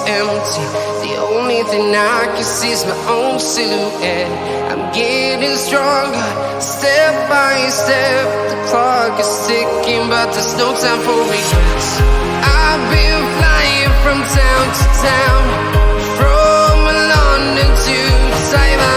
empty. The only thing I can see is my own silhouette. I'm getting stronger, step by step. The clock is ticking, but there's no time for regrets. I've been flying from town to town, from London to Taiwan.